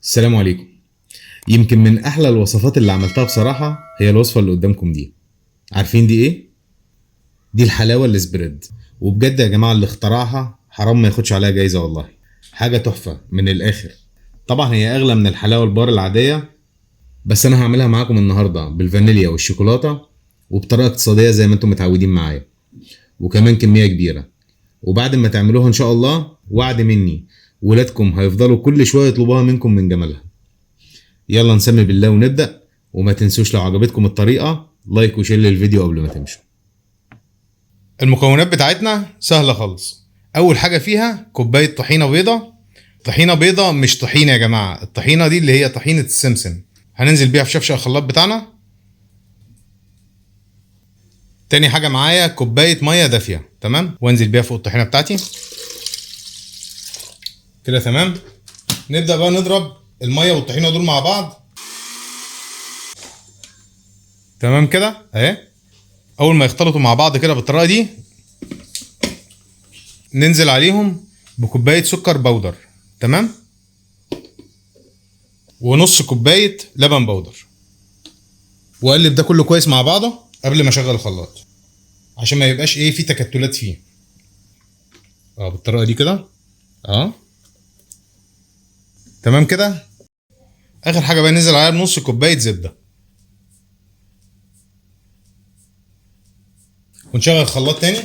السلام عليكم. يمكن من احلى الوصفات اللي عملتها بصراحة هي الوصفة اللي قدامكم دي. عارفين دي ايه؟ دي الحلاوة السبريد، وبجد يا جماعة اللي اخترعها حرام ما ياخدش عليها جايزة والله. حاجة تحفة من الاخر. طبعا هي اغلى من الحلاوة البار العادية، بس انا هعملها معاكم النهاردة بالفانيليا والشوكولاتة وبطريقة اقتصادية زي ما انتم متعودين معايا، وكمان كمية كبيرة. وبعد ما تعملوها ان شاء الله وعد مني ولادكم هيفضلوا كل شوية يطلبوها منكم من جمالها. يلا نسمي بالله ونبدأ، وما تنسوش لو عجبتكم الطريقة لايك وشير للفيديو قبل ما تمشوا. المكونات بتاعتنا سهلة خالص. أول حاجة فيها كوباية طحينة بيضة. طحينة بيضة مش طحينة يا جماعة، الطحينة دي اللي هي طحينة السمسم، هننزل بيها في شفشق الخلاط بتاعنا. تاني حاجة معايا كوباية مية دافية، تمام، وانزل بيها فوق الطحينة بتاعتي كده، تمام. نبدأ بقى نضرب المية والطحينة دول مع بعض، تمام كده اهي. اول ما يختلطوا مع بعض كده بالطريقه دي، ننزل عليهم بكوبايه سكر بودر، تمام، ونص كوبايه لبن بودر، واقلب ده كله كويس مع بعضه قبل ما اشغل الخلاط عشان ما يبقاش ايه في تكتلات فيه. بالطريقه دي كده، تمام كده. اخر حاجه بقى ننزل عليها بنص كوبايه زبده، ونشغل الخلاط تاني.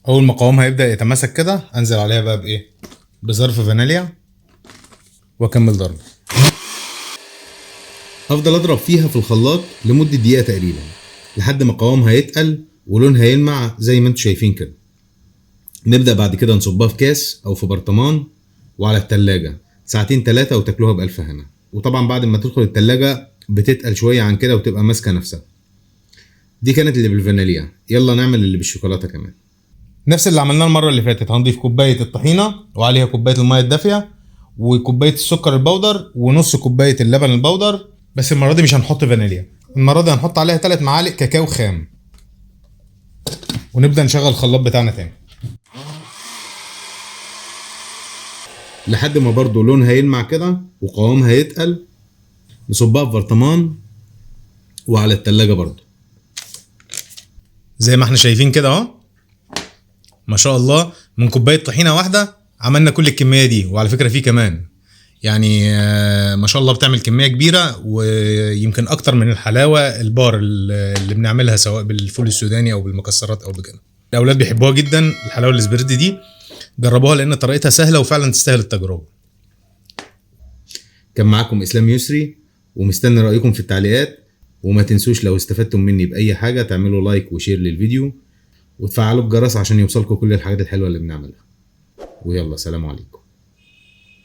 اول ما قوامها يبدا يتماسك كده، انزل عليها بقى بايه، بظرف فانيليا، واكمل ضرب. هفضل اضرب فيها في الخلاط لمده دقيقه تقريبا لحد ما قوامها يتقل ولونها يلمع زي ما انتم شايفين كده. نبدا بعد كده نصبها في كاس او في برطمان وعلى التلاجة ساعتين 3 وتاكلوها بألف هنا. وطبعا بعد ما تدخل التلاجة بتتقل شويه عن كده وتبقى ماسكه نفسها. دي كانت اللي بالفانيليا، يلا نعمل اللي بالشوكولاته كمان. نفس اللي عملناه المره اللي فاتت، هنضيف كوبايه الطحينه وعليها كوبايه الميه الدافيه وكوبايه السكر البودر ونص كوبايه اللبن البودر. بس المره دي مش هنحط فانيليا، المره دي هنحط عليها 3 معالق كاكاو خام، ونبدا نشغل الخلاط بتاعنا تاني لحد ما برضو لونها يلمع كده وقوامها يتقل. نصبها في برطمان وعلى التلاجة برضو زي ما احنا شايفين كده اهو. ما شاء الله، من كوبايه طحينه واحده عملنا كل الكميه دي، وعلى فكره في كمان يعني ما شاء الله بتعمل كميه كبيره، ويمكن اكتر من الحلاوه البار اللي بنعملها سواء بالفول السوداني او بالمكسرات او بكده. الاولاد بيحبوها جدا الحلاوه الاسبريدي دي، جربوها لان طريقتها سهله وفعلا تستاهل التجربه. كان معاكم اسلام يسري، ومستني رايكم في التعليقات. وما تنسوش لو استفدتم مني باي حاجه تعملوا لايك وشير للفيديو، وتفعلوا الجرس عشان يوصلكم كل الحاجات الحلوه اللي بنعملها. ويلا سلام عليكم.